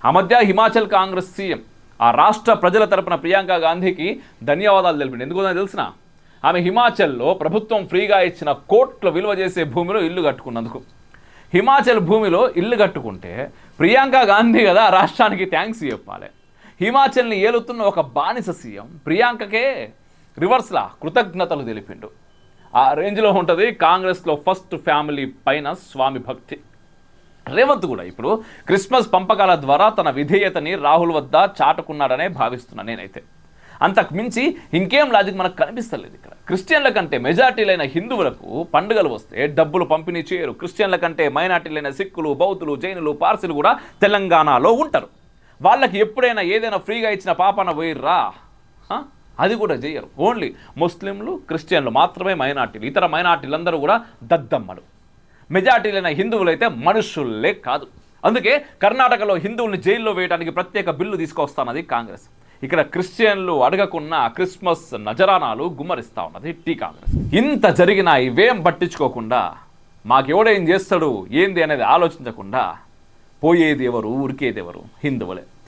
ఆ మధ్య హిమాచల్ కాంగ్రెస్ సీఎం ఆ రాష్ట్ర ప్రజల తరపున ప్రియాంక గాంధీకి ధన్యవాదాలు తెలిపింది. ఎందుకో తెలిసిన, ఆమె హిమాచల్లో ప్రభుత్వం ఫ్రీగా ఇచ్చిన కోట్ల విలువ చేసే భూమిలో ఇల్లు కట్టుకున్నందుకు. హిమాచల్ భూమిలో ఇల్లు కట్టుకుంటే ప్రియాంక గాంధీ కదా రాష్ట్రానికి థ్యాంక్స్ చెప్పాలి. హిమాచల్ని ఏలుతున్న ఒక బానిస సీఎం ప్రియాంకకే రివర్స్లా కృతజ్ఞతలు తెలిపిండు. ఆ రేంజ్లో ఉంటుంది కాంగ్రెస్లో ఫస్ట్ ఫ్యామిలీ పైన స్వామి భక్తి. రేవంత్ కూడా ఇప్పుడు క్రిస్మస్ పంపకాల ద్వారా తన విధేయతని రాహుల్ వద్ద చాటుకున్నాడనే భావిస్తున్నాను నేనైతే. అంతకు మించి ఇంకేం లాజిక్ మనకు కనిపిస్తలేదు. ఇక్కడ క్రిస్టియన్ల కంటే మెజార్టీలైన హిందువులకు పండుగలు వస్తే డబ్బులు పంపిణీ చేయరు. క్రిస్టియన్ల కంటే మైనార్టీలైన సిక్కులు, బౌద్ధులు, జైనులు, పార్సీలు కూడా తెలంగాణలో ఉంటారు. వాళ్ళకి ఎప్పుడైనా ఏదైనా ఫ్రీగా ఇచ్చిన పాపన పోయిర్రా, అది కూడా చేయరు. ఓన్లీ ముస్లింలు, క్రిస్టియన్లు మాత్రమే మైనార్టీలు. ఇతర మైనార్టీలందరూ కూడా దద్దమ్మలు. మెజార్టీలైన హిందువులైతే మనుషుల్లే కాదు. అందుకే కర్ణాటకలో హిందువుల్ని జైల్లో వేయడానికి ప్రత్యేక బిల్లు తీసుకొస్తానది కాంగ్రెస్. ఇక్కడ క్రిస్టియన్లు అడగకున్న క్రిస్మస్ నజరానాలు గుమ్మరిస్తా ఉన్నది టీ కాంగ్రెస్. ఇంత జరిగినా ఇవేం పట్టించుకోకుండా మాకెవడేం చేస్తాడు ఏంది అనేది ఆలోచించకుండా పోయేది ఎవరు, ఉరికేది ఎవరు? హిందువులే.